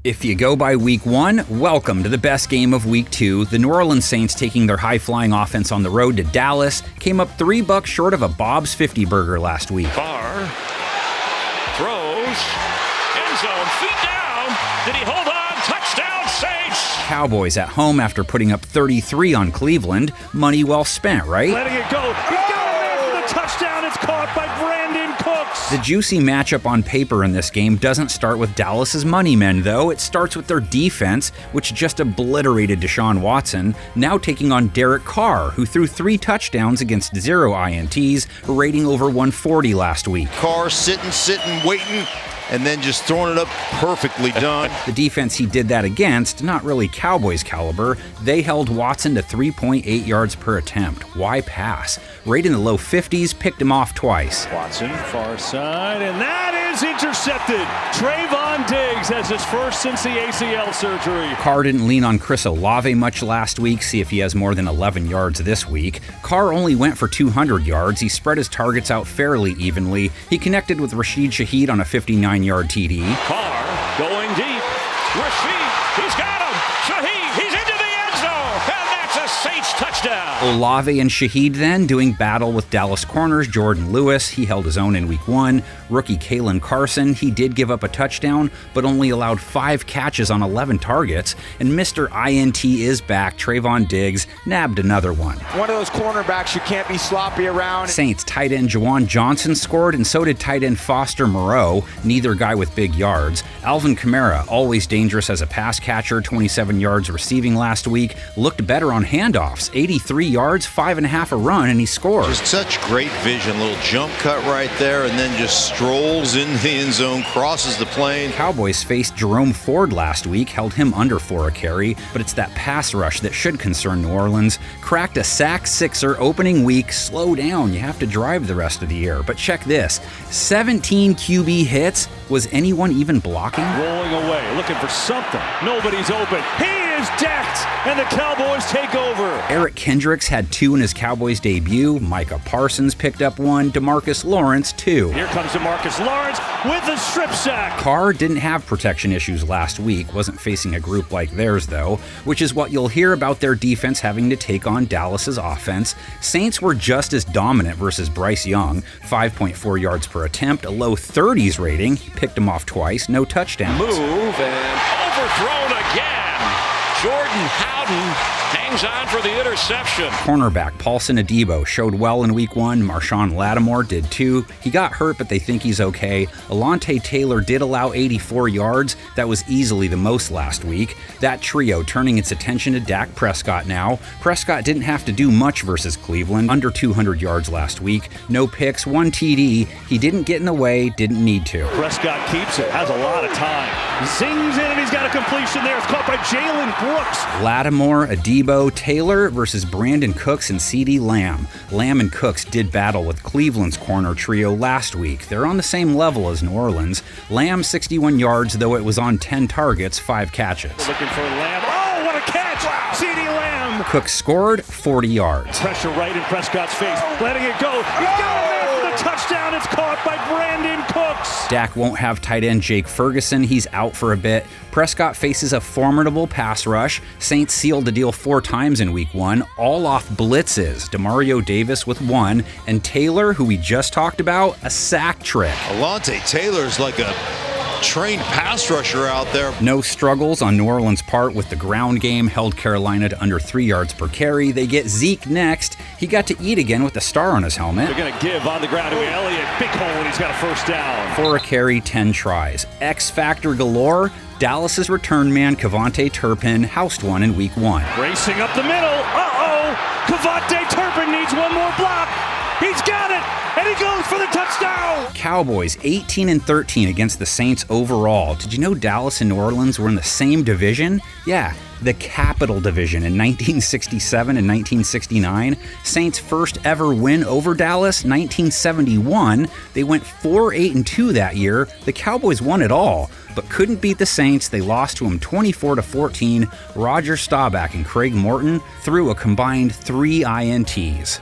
If you go by week 1, welcome to the best game of week 2. The New Orleans Saints, taking their high-flying offense on the road to Dallas, came up $3 short of a Bob's 50 burger last week. Carr throws, end zone, feet down. Did he hold on? Touchdown, Saints! Cowboys at home after putting up 33 on Cleveland. Money well spent, right? Letting it go. He got it there for the touchdown. It's caught by Brandon Cooks. The juicy matchup on paper in this game doesn't start with Dallas's money men, though. It starts with their defense, which just obliterated Deshaun Watson, now taking on Derek Carr, who threw 3 touchdowns against 0 INTs, rating over 140 last week. Carr sitting, waiting, and then just throwing it up, perfectly done. The defense he did that against, not really Cowboys caliber. They held Watson to 3.8 yards per attempt. Why pass? Right in the low 50s, picked him off twice. Watson, far side, and that is intercepted. Trayvon Diggs has his first since the ACL surgery. Carr didn't lean on Chris Olave much last week, see if he has more than 11 yards this week. Carr only went for 200 yards. He spread his targets out fairly evenly. He connected with Rashid Shaheed on a 59-yard TD. Carr going deep. Rashid, he's got him. Shaheed, he's into the end zone. And that's a Saints touchdown. Olave and Shaheed then doing battle with Dallas corners Jordan Lewis. He held his own in week 1. Rookie Kalen Carson, he did give up a touchdown, but only allowed 5 catches on 11 targets. And Mr. INT is back. Trayvon Diggs nabbed another one. One of those cornerbacks you can't be sloppy around. Saints tight end Jawan Johnson scored, and so did tight end Foster Moreau, neither guy with big yards. Alvin Kamara, always dangerous as a pass catcher, 27 yards receiving last week, looked better on handoffs, 83 yards, 5.5 a run, and he scored. Just such great vision, little jump cut right there, and then just strolls in the end zone, crosses the plane. Cowboys faced Jerome Ford last week, held him under 4 a carry, but it's that pass rush that should concern New Orleans. Cracked a sack sixer opening week. Slow down, you have to drive the rest of the year. But check this, 17 QB hits. Was anyone even blocking? Rolling away, looking for something. Nobody's open. He is decked, and the Cowboys take over. Eric Kendricks had 2 in his Cowboys debut. Micah Parsons picked up 1. DeMarcus Lawrence 2. Here comes DeMarcus Lawrence with a strip sack. Carr didn't have protection issues last week, wasn't facing a group like theirs though, which is what you'll hear about their defense having to take on Dallas's offense. Saints were just as dominant versus Bryce Young, 5.4 yards per attempt, a low 30s rating. He picked him off twice, no touchdowns. Move and overthrown again. Jordan Howden hangs on for the interception. Cornerback Paulson Adebo showed well in week 1. Marshawn Lattimore did too. He got hurt, but they think he's okay. Alontae Taylor did allow 84 yards. That was easily the most last week. That trio turning its attention to Dak Prescott now. Prescott didn't have to do much versus Cleveland. Under 200 yards last week. No picks, 1 TD. He didn't get in the way, didn't need to. Prescott keeps it, has a lot of time. Zings in, and he's got a completion there. It's caught by Jalen Brooks. Lattimore, Adebo, Taylor versus Brandon Cooks and CeeDee Lamb. Lamb and Cooks did battle with Cleveland's corner trio last week. They're on the same level as New Orleans. Lamb 61 yards, though it was on 10 targets, 5 catches. Looking for Lamb. Oh, what a catch! Wow. CeeDee Lamb. Cooks scored 40 yards. Pressure right in Prescott's face. Letting it go. He's got it there for the touchdown. It's caught by Brandon Cooks. Dak won't have tight end Jake Ferguson. He's out for a bit. Prescott faces a formidable pass rush. Saints sealed the deal 4 times in week 1, all off blitzes. Demario Davis with 1, and Taylor, who we just talked about, a sack trick. Alontae Taylor's like a trained pass rusher out there. No struggles on New Orleans' part with the ground game, held Carolina to under 3 yards per carry. They get Zeke next. He got to eat again with the star on his helmet. They're going to give on the ground to Elliott. Big hole, and he's got a first down. 4 a carry, 10 tries. X Factor galore. Dallas's return man, Kevontae Turpin, housed one in week 1. Racing up the middle. Kevontae Turpin needs one more block. He's got it, and he goes for the touchdown. Cowboys 18-13 against the Saints overall. Did you know Dallas and New Orleans were in the same division? Yeah, the Capital Division in 1967 and 1969. Saints' first ever win over Dallas, 1971. They went 4-8-2 that year. The Cowboys won it all, but couldn't beat the Saints. They lost to them 24-14. Roger Staubach and Craig Morton threw a combined 3 INTs.